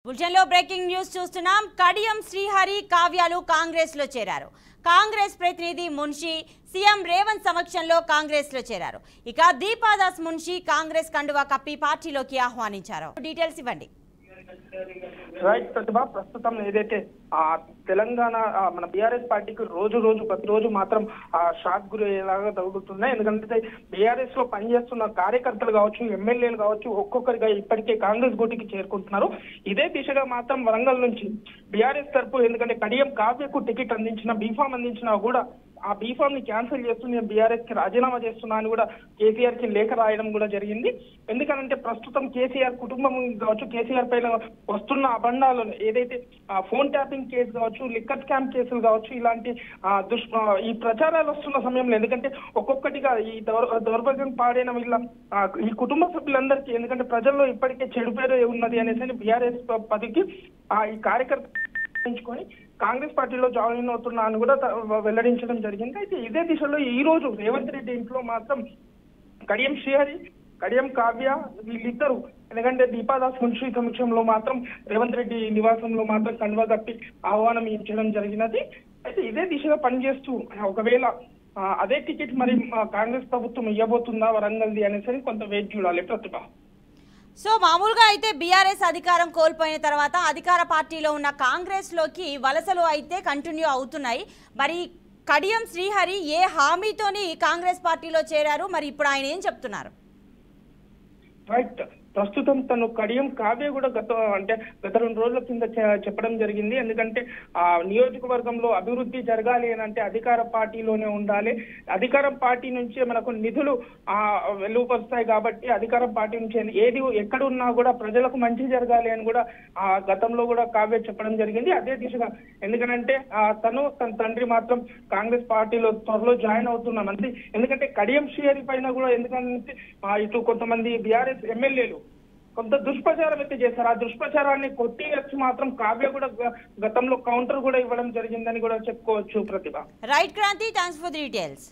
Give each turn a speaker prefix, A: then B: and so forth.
A: బులెటిన్లో breaking news చూస్తున్నాం. కడియం శ్రీహరి కావ్యాలు కాంగ్రెస్ లో చేరారు. కాంగ్రెస్ ప్రతినిధి మున్షి సీఎం రేవంత్ సమక్షంలో కాంగ్రెస్ లో చేరారు. ఇక దీపాదాస్ మున్షి కాంగ్రెస్ కండువా కప్పి పార్టీలోకి ఆహ్వానించారు. డీటెయిల్స్ ఇవ్వండి.
B: రైట్ ప్రతిభ, ప్రస్తుతం ఏదైతే తెలంగాణ మన బీఆర్ఎస్ పార్టీకి ప్రతిరోజు మాత్రం షాక్ గురయ్యేలాగా జరుగుతున్నాయి. ఎందుకంటే బీఆర్ఎస్ లో పనిచేస్తున్న కార్యకర్తలు కావచ్చు, ఎమ్మెల్యేలు కావచ్చు, ఒక్కొక్కరిగా ఇప్పటికే కాంగ్రెస్ గూటికి చేరుకుంటున్నారు. ఇదే దిశగా మాత్రం వరంగల్ నుంచి బీఆర్ఎస్ తరపు, ఎందుకంటే కడియం కావ్యకు టికెట్ అందించిన, బీఫామ్ అందించినా కూడా ఆ బీఫామ్ ని క్యాన్సిల్ చేస్తూ నేను బీఆర్ఎస్ కి రాజీనామా చేస్తున్నా అని కూడా కేసీఆర్ కి లేఖ రాయడం కూడా జరిగింది. ఎందుకంటే ప్రస్తుతం కేసీఆర్ కుటుంబం కావచ్చు, కేసీఆర్ పైన వస్తున్న అబండాలు ఏదైతే ఫోన్ ట్యాపింగ్ కేసు కావచ్చు, లిక్కర్ స్కామ్ కేసులు కావచ్చు, ఇలాంటి ఈ ప్రచారాలు వస్తున్న సమయంలో, ఎందుకంటే ఒక్కొక్కటిగా ఈ దౌర్భాగ్యం పాడైన వీళ్ళ ఈ కుటుంబ సభ్యులందరికీ, ఎందుకంటే ప్రజల్లో ఇప్పటికే చెడు పేరు ఉన్నది అనేసి బీఆర్ఎస్ పదికి ఈ కార్యకర్త కాంగ్రెస్ పార్టీలో జాయిన్ అవుతున్నా అని కూడా వెల్లడించడం జరిగింది. అయితే ఇదే దిశలో ఈ రోజు రేవంత్ రెడ్డి ఇంట్లో మాత్రం కడియం శ్రీహరి, కడియం కావ్య వీళ్ళిద్దరు, ఎందుకంటే దీపాదాస్ మున్షి సమక్షంలో మాత్రం రేవంత్ రెడ్డి నివాసంలో మాత్రం కండువా కప్పి ఆహ్వానం ఇచ్చడం జరిగినది. అయితే ఇదే దిశగా పనిచేస్తూ ఒకవేళ అదే టికెట్ మరి కాంగ్రెస్ ప్రభుత్వం ఇవ్వబోతుందా వరంగల్ది అనేసి కొంత వేచి చూడాలి ప్రతిభ.
A: సో మామూలుగా అయితే బీఆర్ఎస్ అధికారం కోల్పోయిన తర్వాత అధికార పార్టీలో ఉన్న కాంగ్రెస్ లోకి వలసలు అయితే కంటిన్యూ అవుతున్నాయి. మరి కడియం శ్రీహరి ఏ హామీతోని కాంగ్రెస్ పార్టీలో చేరారు, మరి ఇప్పుడు ఆయన ఏం చెప్తున్నారు?
B: రైట్, ప్రస్తుతం తను కడియం కావ్య కూడా గత 2 రోజుల కింద చెప్పడం జరిగింది. ఎందుకంటే నియోజకవర్గంలో అభివృద్ధి జరగాలి అని అంటే అధికార పార్టీలోనే ఉండాలి, అధికారం పార్టీ నుంచే మనకు నిధులు వెలువరుస్తాయి కాబట్టి అధికార పార్టీ నుంచి ఏది ఎక్కడున్నా కూడా ప్రజలకు మంచి జరగాలి అని కూడా గతంలో కూడా కావ్య చెప్పడం జరిగింది. అదే దిశగా, ఎందుకంటే తన తండ్రి మాత్రం కాంగ్రెస్ పార్టీలో త్వరలో జాయిన్ అవుతున్నాం అంతే. ఎందుకంటే కడియం శ్రీహరి పైన కూడా, ఎందుకంటే ఇటు కొంతమంది బీఆర్ఎస్ ఎమ్మెల్యేలు కొంత దుష్ప్రచారం అయితే చేశారు. ఆ దుష్ప్రచారాన్ని కొట్టివేసి మాత్రం కావ్య కూడా గతంలో కౌంటర్ కూడా ఇవ్వడం జరిగిందని కూడా చెప్పుకోవచ్చు Pratibha.
A: Right Kranti, thanks for the details.